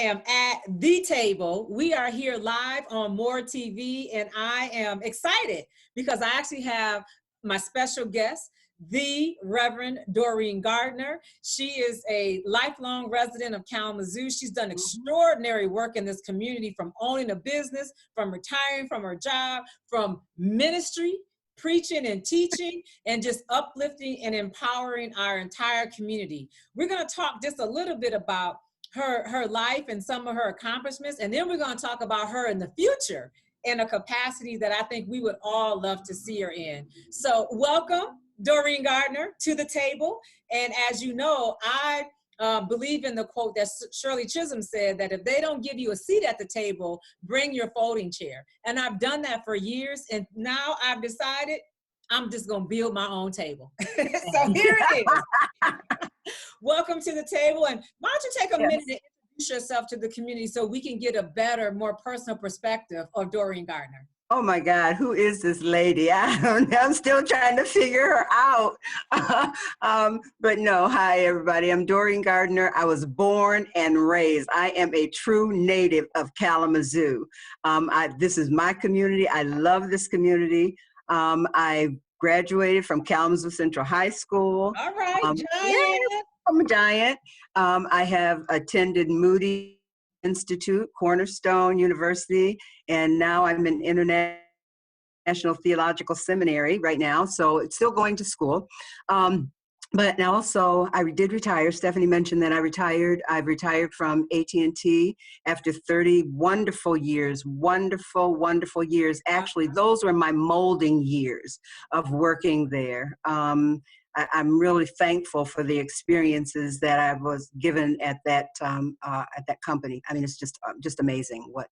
am at the table. We are here live on MOOREtv, and I am excited because I actually have my special guest, the Reverend Doreen Gardner. She is a lifelong resident of Kalamazoo. She's done extraordinary work in this community, from owning a business, from retiring from her job, from ministry, preaching and teaching, and just uplifting and empowering our entire community. We're going to talk just a little bit about her life and some of her accomplishments, and then we're going to talk about her in the future in a capacity that I think we would all love to see her in. So welcome, Doreen Gardner, to the table. And as you know, I believe in the quote that Shirley Chisholm said, that if they don't give you a seat at the table, bring your folding chair. And I've done that for years, and now I've decided I'm just gonna build my own table. So here it is. Welcome to the table, and why don't you take a minute to introduce yourself to the community so we can get a better, more personal perspective of Doreen Gardner. Oh my God, who is this lady? I'm still trying to figure her out. But no, hi everybody. I'm Doreen Gardner. I was born and raised. I am a true native of Kalamazoo. This is my community. I love this community. I graduated from Kalamazoo Central High School. All right, giant. Yeah, I'm a giant. I have attended Moody Institute, Cornerstone University, and now I'm in International Theological Seminary right now, so it's still going to school. But now also, I did retire. Stephanie mentioned that I retired. I've retired from AT&T after 30 wonderful years, wonderful, wonderful years. Actually, those were my molding years of working there. I'm really thankful for the experiences that I was given at that company. I mean, it's just amazing what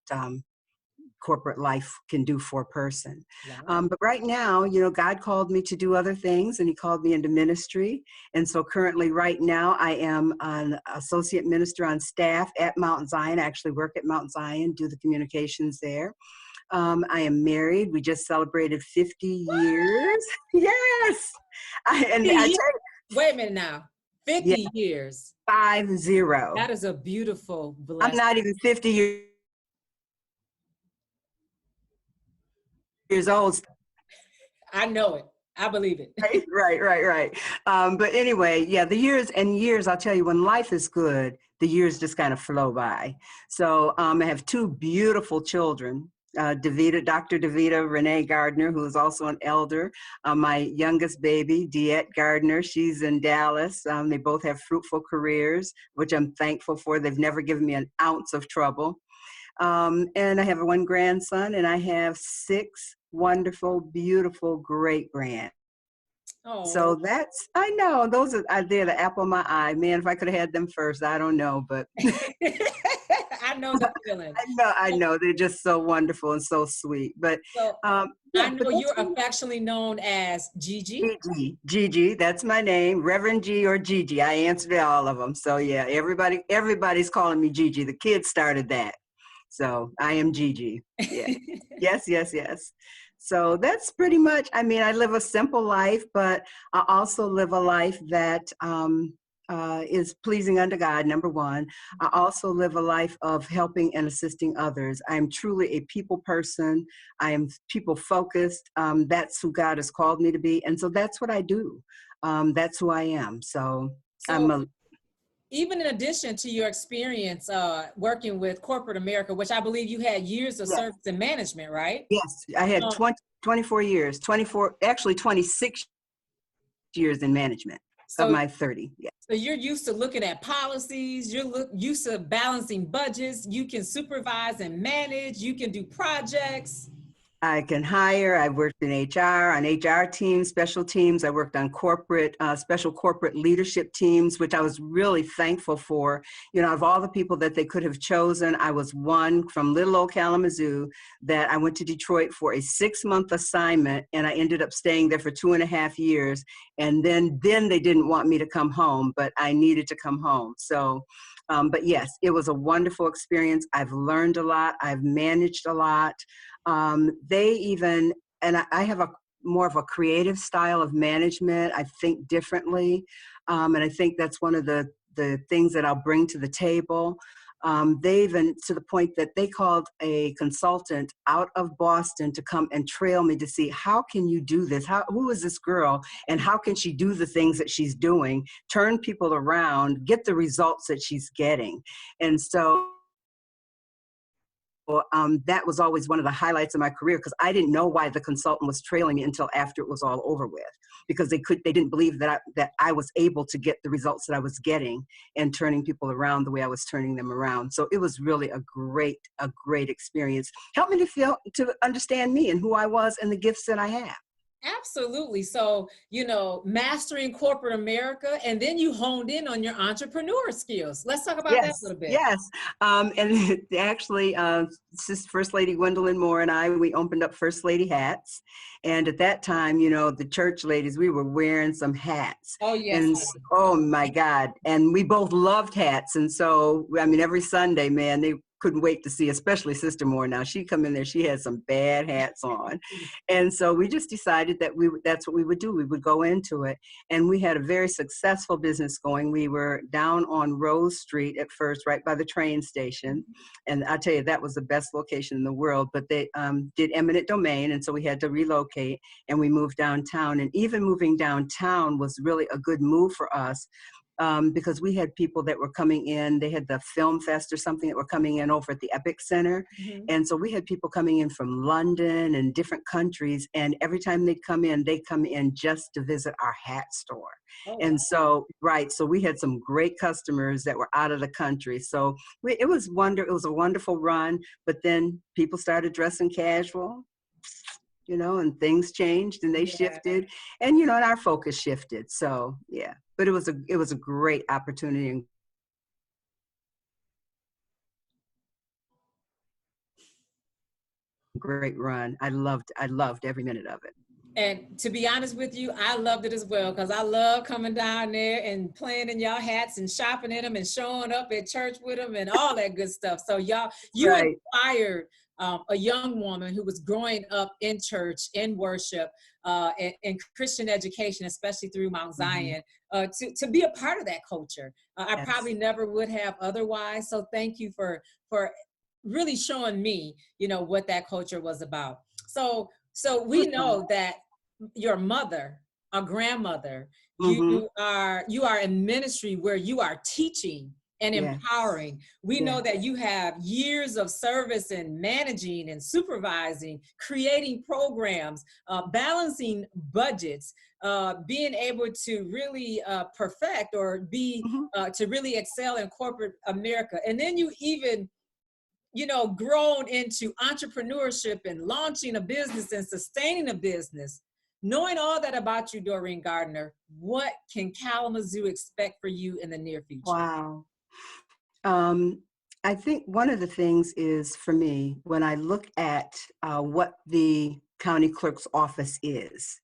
corporate life can do for a person. Wow. But right now, you know, God called me to do other things, and He called me into ministry. And so currently, right now, I am an associate minister on staff at Mount Zion. I actually work at Mount Zion, do the communications there. I am married. We just celebrated 50 years. Yes. Wait a minute now. 50 years. 50. That is a beautiful blessing. I'm not even 50 years old. I know it. I believe it. Right. But anyway, yeah, the years and years, I'll tell you, when life is good, the years just kind of flow by. So I have two beautiful children. Dr. Davita Renee Gardner, who is also an elder. My youngest baby, Diette Gardner, she's in Dallas. They both have fruitful careers, which I'm thankful for. They've never given me an ounce of trouble. And I have one grandson, and I have 6 wonderful, beautiful great-grands. Oh. So that's, I know, those are they're the apple of my eye. Man, if I could have had them first, I don't know, but I know the feeling. I know, they're just so wonderful and so sweet. But so, I know you're affectionately known as Gigi. Gigi, that's my name, Reverend G or Gigi. I answered all of them. So yeah, everybody's calling me Gigi. The kids started that. So I am Gigi. Yeah. Yes. So that's pretty much, I mean, I live a simple life, but I also live a life that is pleasing unto God, number one. I also live a life of helping and assisting others. I am truly a people person. I am people focused. That's who God has called me to be. And so that's what I do. That's who I am. So even in addition to your experience working with corporate America, which I believe you had years of service and management, right? Yes, I had 24 years, 26 years in management of my 30. Yeah. So you're used to looking at policies, you're used to balancing budgets, you can supervise and manage, you can do projects. I can hire. I've worked in HR, on HR teams, special teams. I worked on special corporate leadership teams, which I was really thankful for. You know, of all the people that they could have chosen, I was one from little old Kalamazoo that I went to Detroit for a 6-month assignment, and I ended up staying there for 2.5 years. And then they didn't want me to come home, but I needed to come home. So, but yes, it was a wonderful experience. I've learned a lot. I've managed a lot. I have more of a creative style of management. I think differently. And I think that's one of the things that I'll bring to the table. They even, to the point that they called a consultant out of Boston to come and trail me to see, how can you do this? Who is this girl, and how can she do the things that she's doing, turn people around, get the results that she's getting? And so that was always one of the highlights of my career, because I didn't know why the consultant was trailing me until after it was all over with, because they didn't believe that I was able to get the results that I was getting and turning people around the way I was turning them around. So it was really a great experience. Helped me to understand me and who I was and the gifts that I have. Absolutely. So, mastering corporate America, and then you honed in on your entrepreneur skills. Let's talk about that a little bit. Yes. And actually, First Lady Gwendolyn Moore and I, we opened up First Lady Hats. And at that time, the church ladies, we were wearing some hats. Oh, yes. And oh, my God. And we both loved hats. And so, every Sunday, man, they couldn't wait to see, especially Sister Moore. Now, she'd come in there, she had some bad hats on. And so we just decided that that's what we would do. We would go into it. And we had a very successful business going. We were down on Rose Street at first, right by the train station. And I tell you, that was the best location in the world. But they did eminent domain, and so we had to relocate, and we moved downtown. And even moving downtown was really a good move for us. Because we had people that were coming in. They had the Film Fest or something that were coming in over at the Epic Center. Mm-hmm. And so we had people coming in from London and different countries. And every time they'd come in just to visit our hat store. Oh, and so, so we had some great customers that were out of the country. So it was a wonderful run. But then people started dressing casual, and things changed and they shifted, and, and our focus shifted. So, yeah. But it was a great opportunity and great run. I loved every minute of it. And to be honest with you, I loved it as well, because I love coming down there and playing in y'all hats and shopping in them and showing up at church with them and all that good stuff. So you inspired a young woman who was growing up in church, in worship, and Christian education, especially through Mount Zion, to be a part of that culture. I probably never would have otherwise. So thank you for really showing me, what that culture was about. So we know that your mother, a grandmother, you are in ministry where you are teaching and empowering. We know that you have years of service in managing and supervising, creating programs, balancing budgets, being able to really perfect or to really excel in corporate America. And then you even grown into entrepreneurship and launching a business and sustaining a business. Knowing all that about you, Doreen Gardner, what can Kalamazoo expect for you in the near future? Wow. I think one of the things is, for me, when I look at what the county clerk's office is,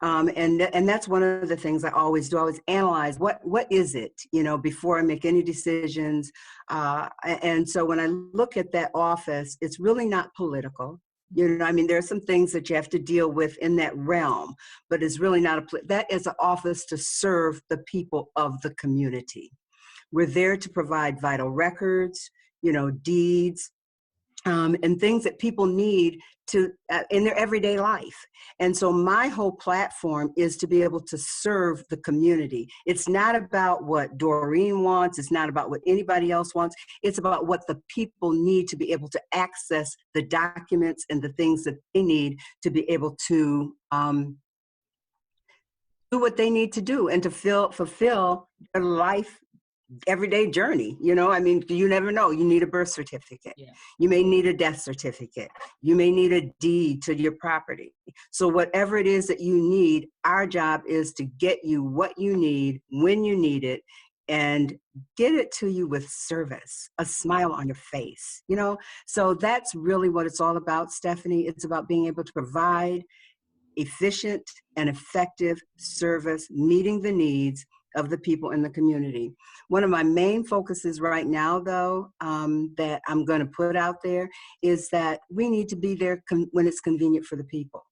and that's one of the things I always do. I always analyze what is it, before I make any decisions. And so when I look at that office, it's really not political. There are some things that you have to deal with in that realm, but it's really not that is an office to serve the people of the community. We're there to provide vital records, deeds, and things that people need to in their everyday life. And so my whole platform is to be able to serve the community. It's not about what Doreen wants. It's not about what anybody else wants. It's about what the people need to be able to access the documents and the things that they need to be able to do what they need to do and to fulfill their life everyday journey. You never know. You need a birth certificate. Yeah. You may need a death certificate. You may need a deed to your property. So whatever it is that you need, our job is to get you what you need when you need it and get it to you with service, a smile on your face, So that's really what it's all about, Stephanie. It's about being able to provide efficient and effective service, meeting the needs of the people in the community. One of my main focuses right now, though, that I'm going to put out there is that we need to be there when it's convenient for the people.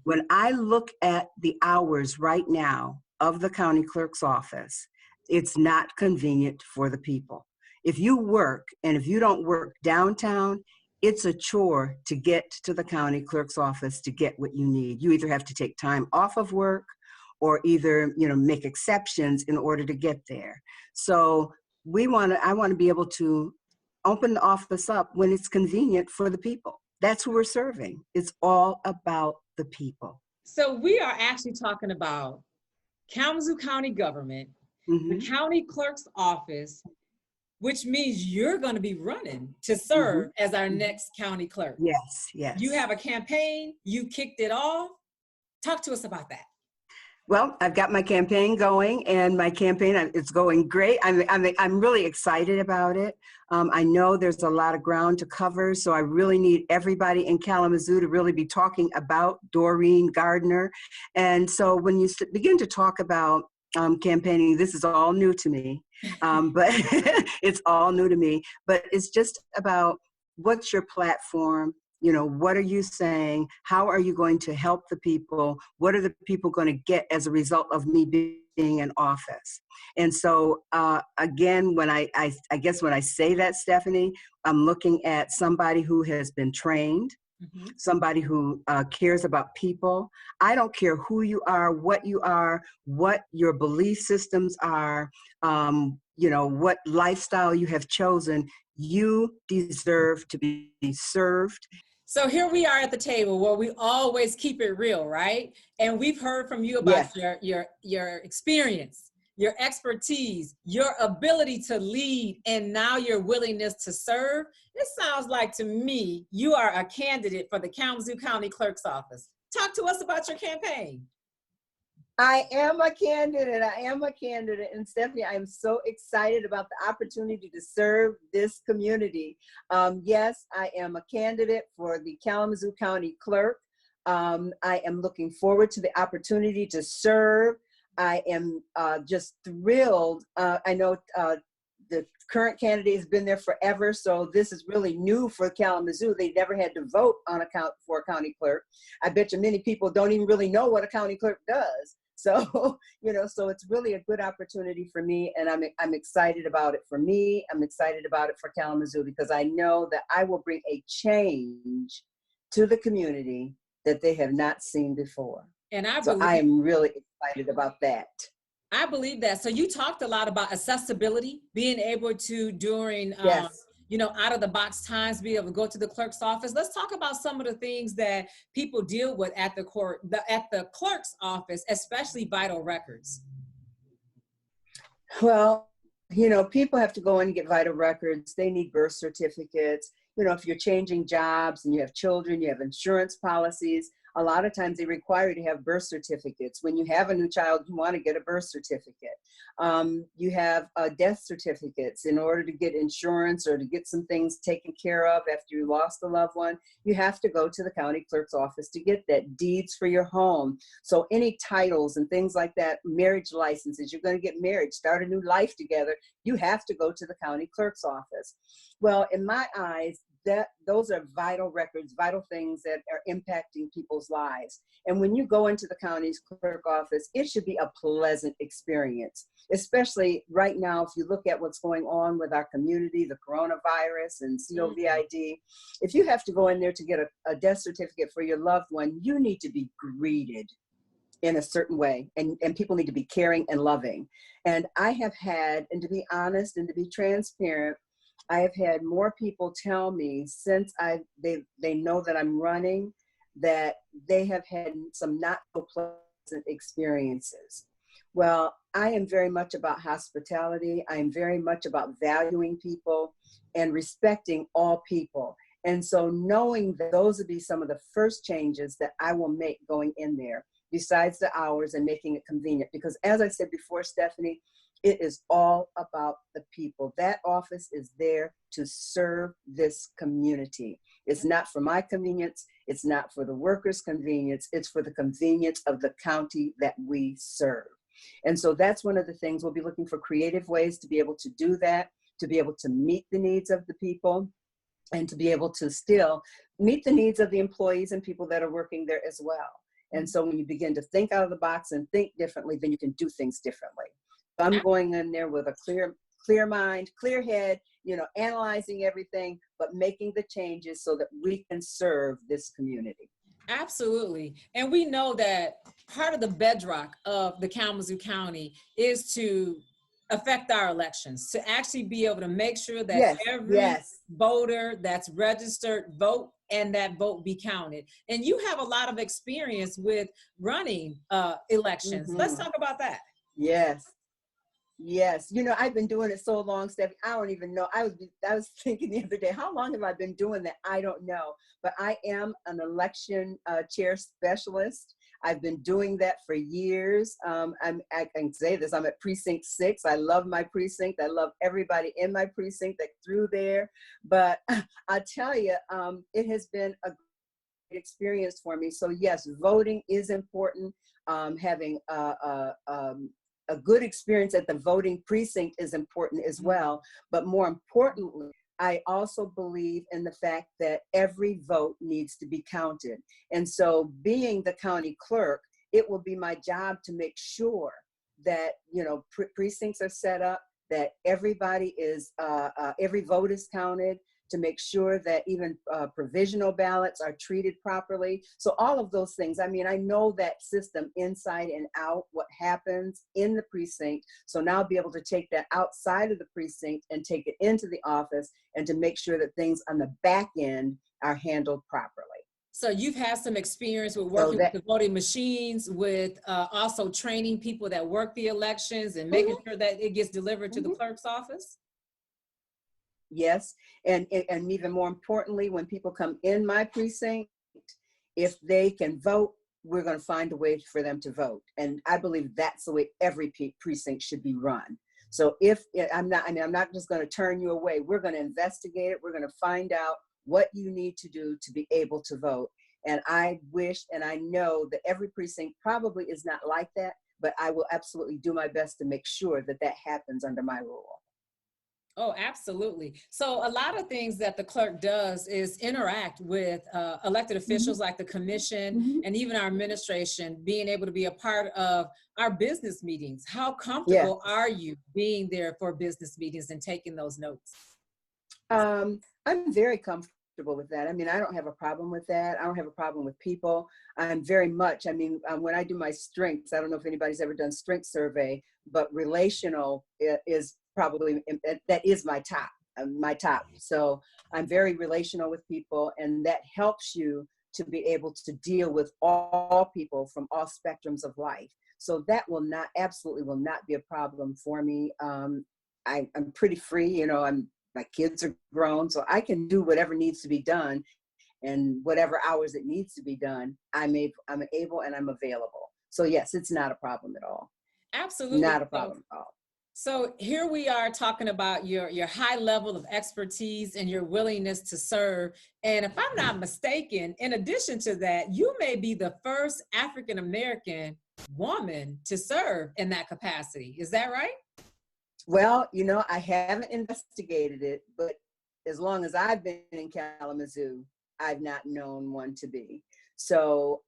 When I look at the hours right now of the county clerk's office, it's not convenient for the people. If you work, and if you don't work downtown, it's a chore to get to the county clerk's office to get what you need. You either have to take time off of work or either, make exceptions in order to get there. So I want to be able to open the office up when it's convenient for the people. That's who we're serving. It's all about the people. So we are actually talking about Kalamazoo County government, the county clerk's office, which means you're going to be running to serve as our next county clerk. Yes, yes. You have a campaign, you kicked it off. Talk to us about that. Well, I've got my campaign going, and my campaign, it's going great. I'm really excited about it. I know there's a lot of ground to cover, so I really need everybody in Kalamazoo to really be talking about Doreen Gardner. And so when you begin to talk about campaigning, this is all new to me, but it's all new to me. But it's just about what's your platform? What are you saying? How are you going to help the people? What are the people going to get as a result of me being in office? And so, again, when I guess when I say that, Stephanie, I'm looking at somebody who has been trained, somebody who cares about people. I don't care who you are, what your belief systems are, what lifestyle you have chosen. You deserve to be served. So here we are at the table where we always keep it real, right? And we've heard from you about your experience, your expertise, your ability to lead, and now your willingness to serve. It sounds like to me you are a candidate for the Kalamazoo County Clerk's office. Talk to us about your campaign. I am a candidate. And Stephanie, I am so excited about the opportunity to serve this community. Yes, I am a candidate for the Kalamazoo County Clerk. I am looking forward to the opportunity to serve. I am just thrilled. I know the current candidate has been there forever, so this is really new for Kalamazoo. They never had to vote on for a county clerk. I bet you many people don't even really know what a county clerk does. So, so it's really a good opportunity for me, and I'm excited about it for me. I'm excited about it for Kalamazoo because I know that I will bring a change to the community that they have not seen before. And I am really excited about that. I believe that. So you talked a lot about accessibility, being able to during out of the box times, be able to go to the clerk's office. Let's talk about some of the things that people deal with at the clerk's office, especially vital records. Well, people have to go in and get vital records. They need birth certificates. If you're changing jobs and you have children, you have insurance policies. A lot of times they require you to have birth certificates. When you have a new child, you want to get a birth certificate. You have death certificates. In order to get insurance or to get some things taken care of after you lost a loved one, you have to go to the county clerk's office to get that. Deeds for your home. So any titles and things like that, marriage licenses, you're going to get married, start a new life together, you have to go to the county clerk's office. Well, in my eyes, those are vital records, vital things that are impacting people's lives. And when you go into the county's clerk office, it should be a pleasant experience, especially right now. If you look at what's going on with our community, the coronavirus and COVID, if you have to go in there to get a death certificate for your loved one, you need to be greeted in a certain way, and people need to be caring and loving. And I have had, and to be honest and to be transparent, I have had more people tell me since they know that I'm running that they have had some not so pleasant experiences. Well, I am very much about hospitality. I am very much about valuing people and respecting all people. And so knowing that those would be some of the first changes that I will make going in there, besides the hours and making it convenient. Because as I said before, Stephanie, it is all about the people. That office is there to serve this community. It's not for my convenience. It's not for the workers' convenience. It's for the convenience of the county that we serve. And so that's one of the things. We'll be looking for creative ways to be able to do that, to be able to meet the needs of the people, and to be able to still meet the needs of the employees and people that are working there as well. And so when you begin to think out of the box and think differently, then you can do things differently. I'm going in there with a clear mind, clear head, you know, analyzing everything, but making the changes so that we can serve this community. Absolutely. And we know that part of the bedrock of the Kalamazoo County is to affect our elections, to actually be able to make sure that Yes, every yes. voter that's registered vote and that vote be counted. And you have a lot of experience with running elections. Let's talk about that. Yes. Yes, you know, I've been doing it so long, Stephanie, I don't even know. I was thinking the other day, how long have I been doing that? I don't know. But I am an election chair specialist. I've been doing that for years. I can say this, I'm at precinct 6. I love my precinct. I love everybody in my precinct that through there. But I tell you, it has been a great experience for me. So yes, voting is important. Having a good experience at the voting precinct is important as well. But more importantly, I also believe in the fact that every vote needs to be counted. And so being the county clerk, it will be my job to make sure that, you know, precincts are set up, that everybody is, every vote is counted, to make sure that even provisional ballots are treated properly. So all of those things, I mean, I know that system inside and out, what happens in the precinct. So now I'll be able to take that outside of the precinct and take it into the office and to make sure that things on the back end are handled properly. So you've had some experience with working with the voting machines, with also training people that work the elections and making sure that it gets delivered to the clerk's office? Yes, and even more importantly, when people come in my precinct, if they can vote, we're going to find a way for them to vote. And I believe that's the way every precinct should be run. So if I'm not just going to turn you away. We're going to investigate it. We're going to find out what you need to do to be able to vote. And I wish, and I know that every precinct probably is not like that, but I will absolutely do my best to make sure that that happens under my rule. Oh, absolutely. So a lot of things that the clerk does is interact with elected officials like the commission and even our administration, being able to be a part of our business meetings. How comfortable are you being there for business meetings and taking those notes? I'm very comfortable with that. I mean, I don't have a problem with that. I don't have a problem with people. I'm very much, I mean, when I do my strengths, I don't know if anybody's ever done strength survey, but relational is probably, that is my top. So I'm very relational with people, and that helps you to be able to deal with all people from all spectrums of life. So that absolutely will not be a problem for me. I'm pretty free, you know, my kids are grown, so I can do whatever needs to be done, and whatever hours it needs to be done, I'm able and I'm available. So yes, it's not a problem at all. Absolutely. Not a problem at all. So here we are talking about your high level of expertise and your willingness to serve. And if I'm not mistaken, in addition to that, you may be the first African-American woman to serve in that capacity. Is that right? Well, you know, I haven't investigated it, but as long as I've been in Kalamazoo, I've not known one to be. So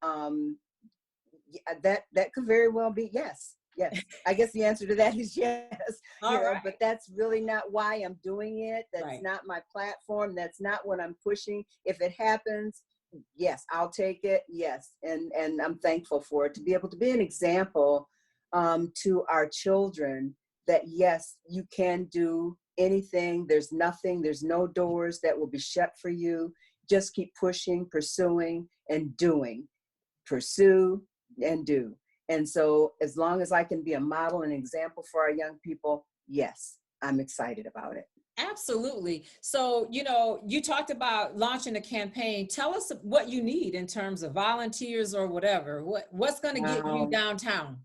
that could very well be yes. Yes, I guess the answer to that is yes. But that's really not why I'm doing it. That's not my platform. That's not what I'm pushing. If it happens, yes, I'll take it. Yes, and I'm thankful for it, to be able to be an example to our children that yes, you can do anything. There's no doors that will be shut for you. Just keep pushing, pursuing, and doing. Pursue and do. And so as long as I can be a model and example for our young people, yes, I'm excited about it. Absolutely. So, you know, you talked about launching a campaign. Tell us what you need in terms of volunteers or whatever. What's going to get you downtown?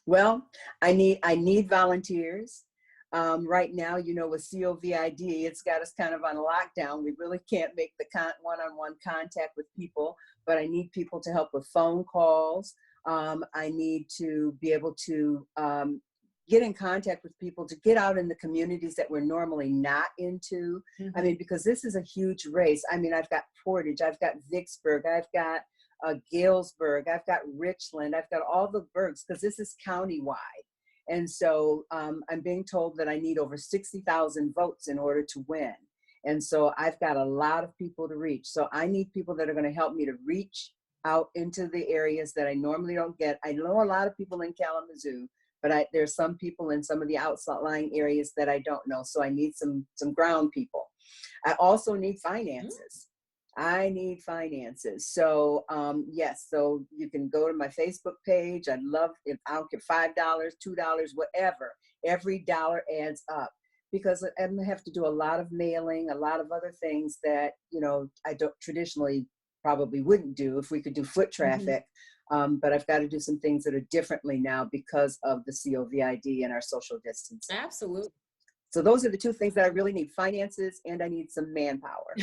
Well, I need volunteers. Right now, you know, with COVID, it's got us kind of on lockdown. We really can't make the one-on-one contact with people, but I need people to help with phone calls. I need to be able to get in contact with people, to get out in the communities that we're normally not into. I mean, because this is a huge race. I mean, I've got Portage, I've got Vicksburg, I've got Galesburg, I've got Richland, I've got all the burgs, because this is countywide. And so I'm being told that I need over 60,000 votes in order to win. And so I've got a lot of people to reach. So I need people that are going to help me to reach out into the areas that I normally don't get. I know a lot of people in Kalamazoo, but there's some people in some of the outlying areas that I don't know. So I need some ground people. I also need finances. I need finances. So yes, so you can go to my Facebook page. I'd love if I'll get $5, $2, whatever. Every dollar adds up, because I'm gonna have to do a lot of mailing, a lot of other things that, you know, I don't traditionally probably wouldn't do if we could do foot traffic. But I've got to do some things that are differently now because of the COVID and our social distancing. Absolutely. So those are the two things that I really need: finances, and I need some manpower.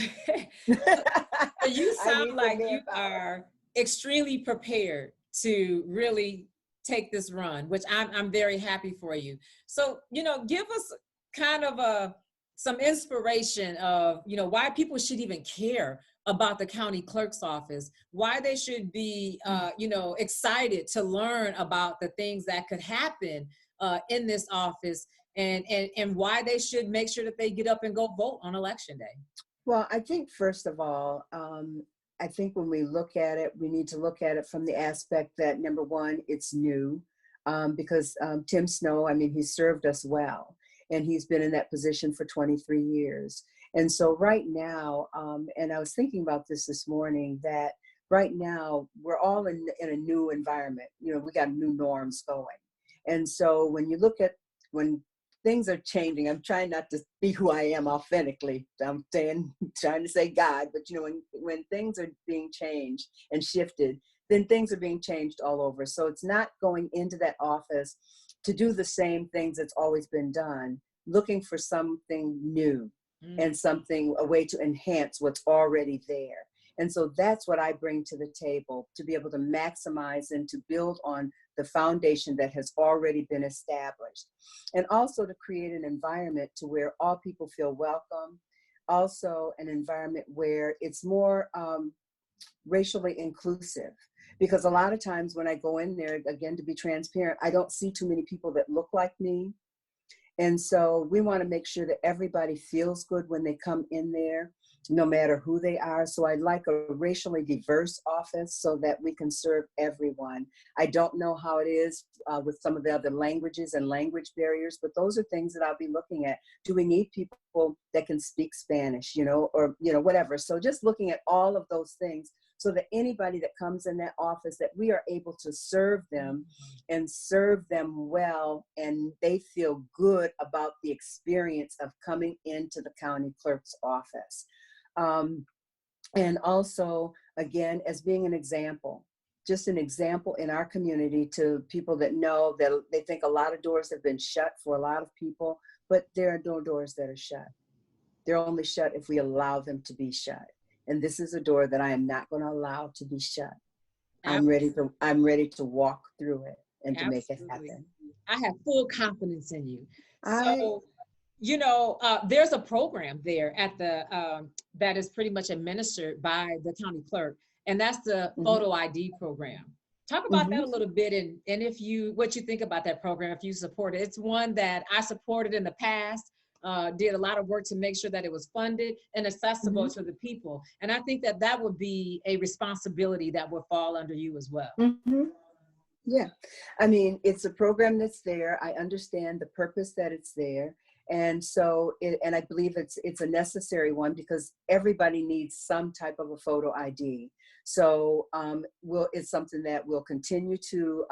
You sound like you are extremely prepared to really take this run, which I'm very happy for you. So, you know, give us kind of some inspiration of, you know, why people should even care about the county clerk's office, why they should be, you know, excited to learn about the things that could happen in this office, and why they should make sure that they get up and go vote on election day. Well, I think first of all, I think when we look at it, we need to look at it from the aspect that, number one, it's new, because Tim Snow, I mean, he served us well, and he's been in that position for 23 years. And so right now, and I was thinking about this morning, that right now we're all in a new environment. You know, we got new norms going. And so when you look at, when things are changing, I'm trying not to be who I am authentically. I'm trying to say God, but you know, when things are being changed and shifted, then things are being changed all over. So it's not going into that office to do the same things that's always been done, looking for something new and something, a way to enhance what's already there. And so that's what I bring to the table, to be able to maximize and to build on the foundation that has already been established. And also to create an environment to where all people feel welcome. Also an environment where it's more racially inclusive. Because a lot of times when I go in there, again, to be transparent, I don't see too many people that look like me. And so we want to make sure that everybody feels good when they come in there, no matter who they are. So I'd like a racially diverse office so that we can serve everyone. I don't know how it is with some of the other languages and language barriers, but those are things that I'll be looking at. Do we need people that can speak Spanish, you know, or, you know, whatever. So just looking at all of those things, so that anybody that comes in that office, that we are able to serve them and serve them well, and they feel good about the experience of coming into the county clerk's office. And also, again, as being an example, just an example in our community to people that know that they think a lot of doors have been shut for a lot of people, but there are no doors that are shut. They're only shut if we allow them to be shut. And this is a door that I am not going to allow to be shut. I'm ready to walk through it and to make it happen. I have full confidence in you. So, you know, there's a program there at the that is pretty much administered by the county clerk, and that's the photo ID program. Talk about that a little bit, and if you, what you think about that program, if you support it. It's one that I supported in the past. Did a lot of work to make sure that it was funded and accessible to the people. And I think that that would be a responsibility that would fall under you as well. Yeah, I mean, it's a program that's there. I understand the purpose that it's there. And so, and I believe it's a necessary one, because everybody needs some type of a photo ID. So it's something that we'll continue to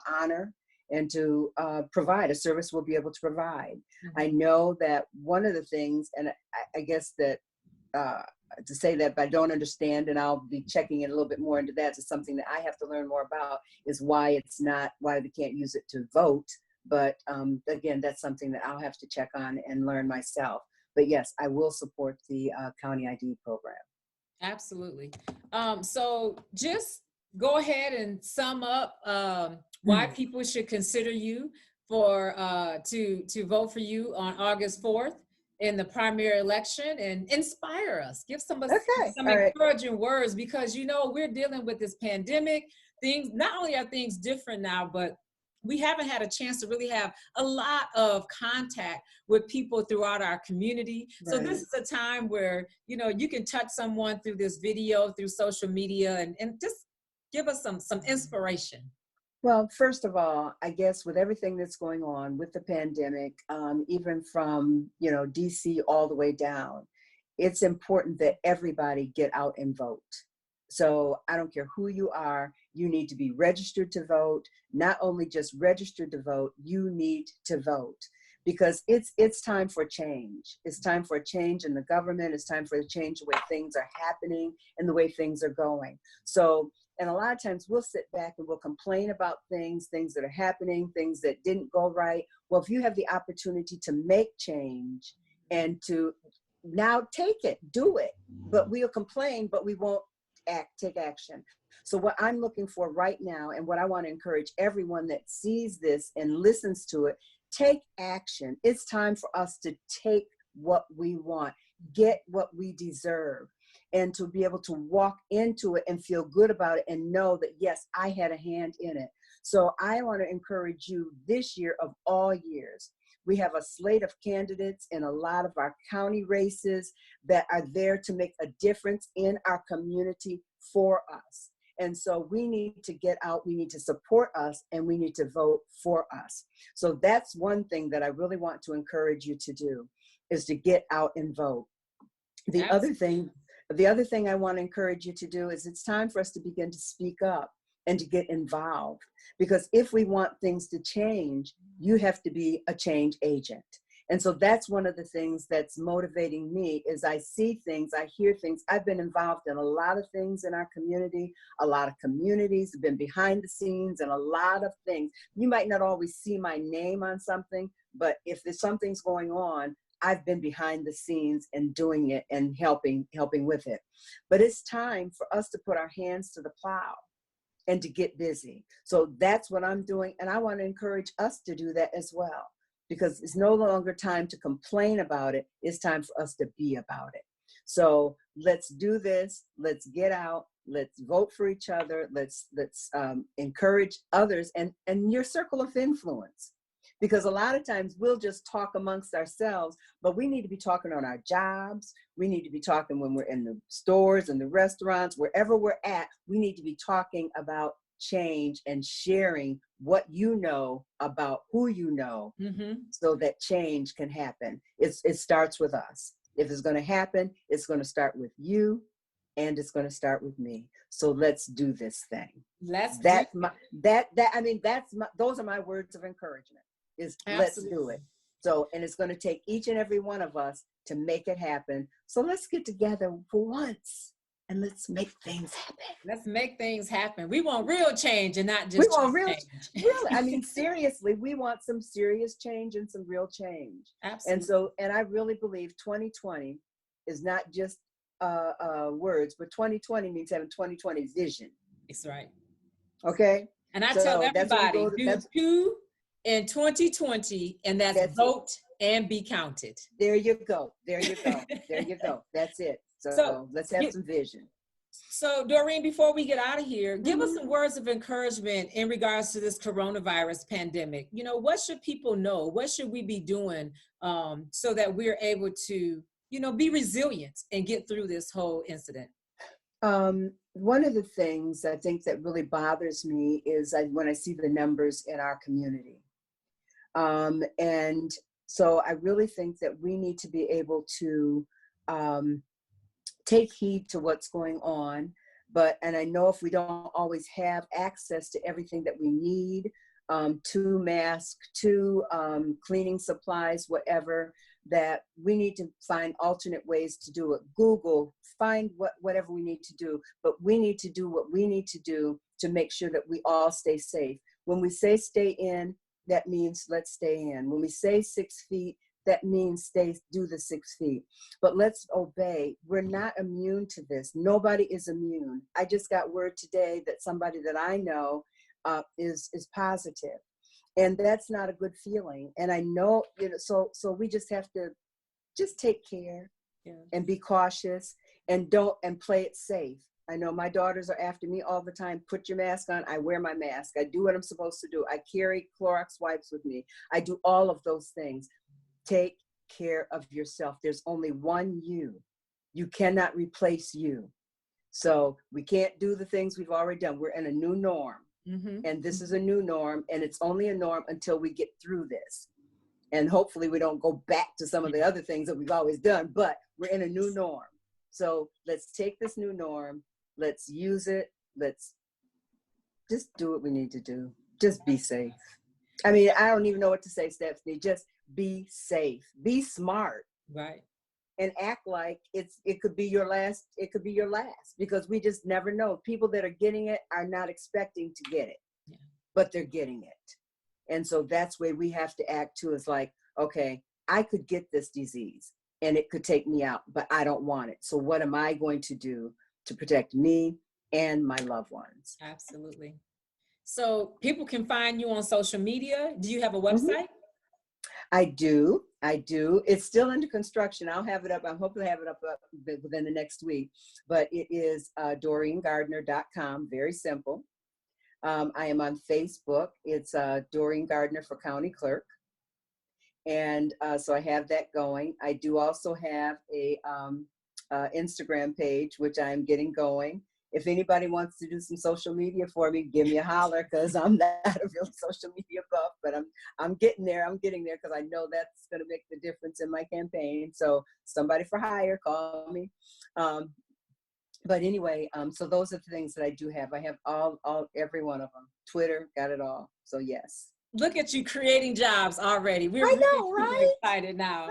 honor and to provide, a service we'll be able to provide. I know that one of the things, and I guess that to say that, but I don't understand, and I'll be checking in a little bit more into that, to something that I have to learn more about, is why they can't use it to vote. But again, that's something that I'll have to check on and learn myself. But yes, I will support the county ID program. Absolutely. So just go ahead and sum up why people should consider you for to vote for you on August 4th in the primary election, and inspire us. Give some encouraging words, because you know we're dealing with this pandemic. Things, not only are things different now, but we haven't had a chance to really have a lot of contact with people throughout our community. So this is a time where, you know, you can touch someone through this video, through social media, and just give us some inspiration. Well, first of all, I guess with everything that's going on with the pandemic, even from, you know, DC all the way down, it's important that everybody get out and vote. So I don't care who you are, you need to be registered to vote. Not only just registered to vote, you need to vote, because it's time for change. It's time for a change in the government. It's time for a change the way things are happening and the way things are going. So, and a lot of times we'll sit back and we'll complain about things that are happening, things that didn't go right. Well, if you have the opportunity to make change and to now take it, do it, but we'll complain, but we won't take action. So what I'm looking for right now, and what I want to encourage everyone that sees this and listens to it, take action. It's time for us to take what we want, get what we deserve, and to be able to walk into it and feel good about it and know that, yes, I had a hand in it. So I want to encourage you this year of all years. We have a slate of candidates in a lot of our county races that are there to make a difference in our community for us. And so we need to get out, we need to support us, and we need to vote for us. So that's one thing that I really want to encourage you to do, is to get out and vote. The other thing I want to encourage you to do is it's time for us to begin to speak up and to get involved. Because if we want things to change, you have to be a change agent. And so that's one of the things that's motivating me, is I see things, I hear things. I've been involved in a lot of things in our community. A lot of communities have been behind the scenes and a lot of things. You might not always see my name on something, but if there's something's going on, I've been behind the scenes and doing it and helping with it. But it's time for us to put our hands to the plow and to get busy. So that's what I'm doing. And I want to encourage us to do that as well, because it's no longer time to complain about it. It's time for us to be about it. So let's do this. Let's get out. Let's vote for each other. Let's encourage others and your circle of influence. Because a lot of times we'll just talk amongst ourselves, but we need to be talking on our jobs. We need to be talking when we're in the stores and the restaurants, wherever we're at. We need to be talking about change and sharing what you know about who you know, so that change can happen. It starts with us. If it's going to happen, it's going to start with you, and it's going to start with me. So let's do this thing. Those are my words of encouragement. Is let's do it. So, and it's going to take each and every one of us to make it happen. So let's get together for once and let's make things happen. Let's make things happen. We want real change and not just we want real change. Really, I mean, seriously, we want some serious change and some real change. Absolutely. And I really believe 2020 is not just words, but 2020 means having 2020 vision. That's right. Okay. And I tell everybody, do 2 in 2020, and that's vote and be counted. There you go. There you go. There you go. That's it. So let's have some vision. So Doreen, before we get out of here, give us some words of encouragement in regards to this coronavirus pandemic. You know, what should people know? What should we be doing so that we're able to, you know, be resilient and get through this whole incident? One of the things I think that really bothers me is when I see the numbers in our community. And so I really think that we need to be able to take heed to what's going on. And I know if we don't always have access to everything that we need, to masks, to cleaning supplies, whatever, that we need to find alternate ways to do it. Google, find whatever we need to do, but we need to do what we need to do to make sure that we all stay safe. When we say stay in, that means let's stay in. When we say 6 feet, that means do the 6 feet. But let's obey. We're not immune to this. Nobody is immune. I just got word today that somebody that I know is positive. And that's not a good feeling. And I know, you know, so we just have to just take care and be cautious and play it safe. I know my daughters are after me all the time. Put your mask on. I wear my mask. I do what I'm supposed to do. I carry Clorox wipes with me. I do all of those things. Take care of yourself. There's only one you. You cannot replace you. So we can't do the things we've already done. We're in a new norm. And this is a new norm, and it's only a norm until we get through this. And hopefully we don't go back to some of the other things that we've always done, but we're in a new norm. So let's take this new norm. Let's use it. Let's just do what we need to do. Just be safe. I mean, I don't even know what to say, Stephanie. Just be safe. Be smart. Right. And act like it could be your last. It could be your last, because we just never know. People that are getting it are not expecting to get it, but they're getting it. And so that's where we have to act too, is like, okay, I could get this disease and it could take me out, but I don't want it. So what am I going to do to protect me and my loved ones? Absolutely. So people can find you on social media. Do you have a website? I do. It's still under construction. I'll have it up. I'm hoping to have it up within the next week. But it is DoreenGardner.com. Very simple. I am on Facebook. It's Doreen Gardner for County Clerk. And so I have that going. I do also have a Instagram page, which I'm getting going. If anybody wants to do some social media for me, give me a holler, because I'm not a real social media buff, but I'm getting there. I'm getting there, because I know that's going to make the difference in my campaign. So somebody for hire, call me. But anyway, so those are the things that I do have. I have every one of them. Twitter, got it all. So yes. Look at you creating jobs already. We're right? excited now.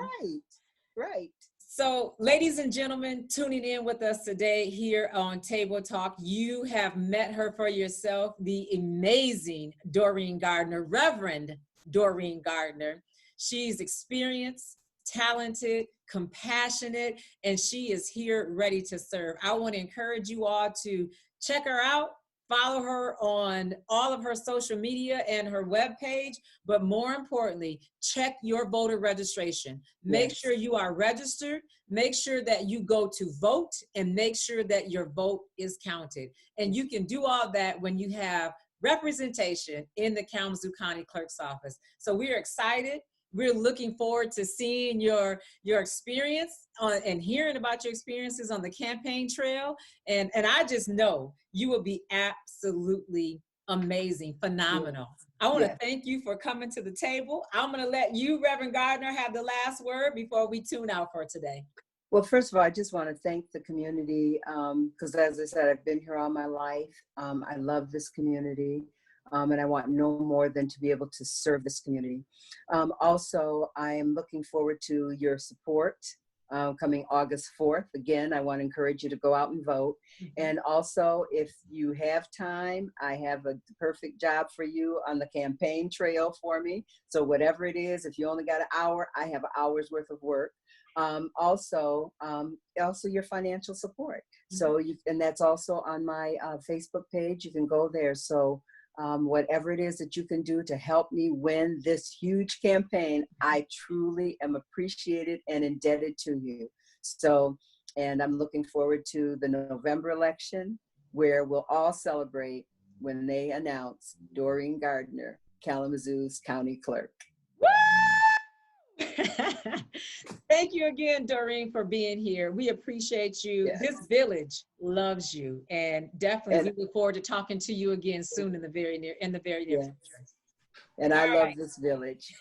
Right. So, ladies and gentlemen, tuning in with us today here on Table Talk, you have met her for yourself, the amazing Doreen Gardner, Reverend Doreen Gardner. She's experienced, talented, compassionate, and she is here ready to serve. I want to encourage you all to check her out. Follow her on all of her social media and her webpage, but more importantly, check your voter registration. Make sure you are registered, make sure that you go to vote, and make sure that your vote is counted. And you can do all that when you have representation in the Kalamazoo County Clerk's office. So we're excited. We're looking forward to seeing your experience and hearing about your experiences on the campaign trail. And I just know you will be absolutely amazing, phenomenal. I want to thank you for coming to the table. I'm going to let you, Reverend Gardner, have the last word before we tune out for today. Well, first of all, I just want to thank the community, because as I said, I've been here all my life. I love this community. And I want no more than to be able to serve this community. Also, I am looking forward to your support coming August 4th. Again, I want to encourage you to go out and vote. And also, if you have time, I have the perfect job for you on the campaign trail for me. So whatever it is, if you only got an hour, I have an hour's worth of work. Also your financial support. So and that's also on my Facebook page. You can go there. So whatever it is that you can do to help me win this huge campaign, I truly am appreciated and indebted to you. So, and I'm looking forward to the November election, where we'll all celebrate when they announce Doreen Gardner, Kalamazoo's County Clerk. Thank you again, Doreen, for being here. We appreciate you. Yes. This village loves you, and definitely we look forward to talking to you again soon in the very near future. And I love this village.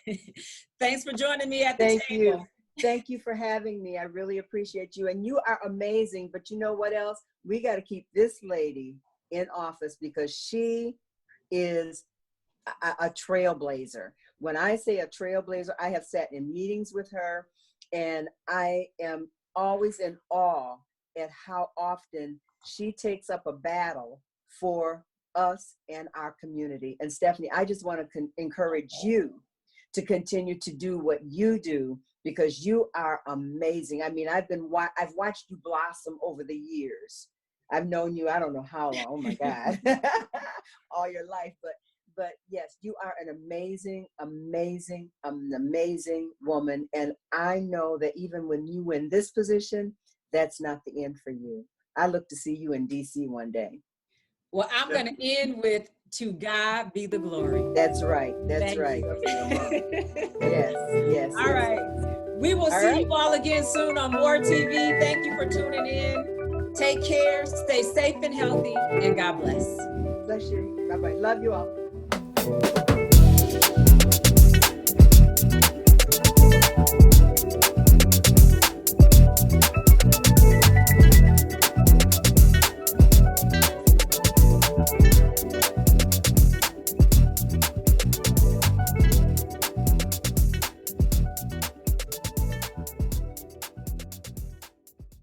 Thanks for joining me at the table. Thank you for having me. I really appreciate you. And you are amazing. But you know what else? We got to keep this lady in office, because she is a trailblazer. When I say a trailblazer, I have sat in meetings with her, and I am always in awe at how often she takes up a battle for us and our community. And Stephanie, I just want to encourage you to continue to do what you do, because you are amazing. I mean, I've watched you blossom over the years. I've known you, I don't know how long, oh my God, all your life. But yes, you are an amazing woman. And I know that even when you win this position, that's not the end for you. I look to see you in DC one day. Well, I'm going to end with "To God be the glory." That's right. That's Thank right. you. Yes, yes. All yes. right. We will All see right. you all again soon on MOOReTV. Thank you for tuning in. Take care, stay safe and healthy, and God bless. Bless you. Bye-bye. Love you all.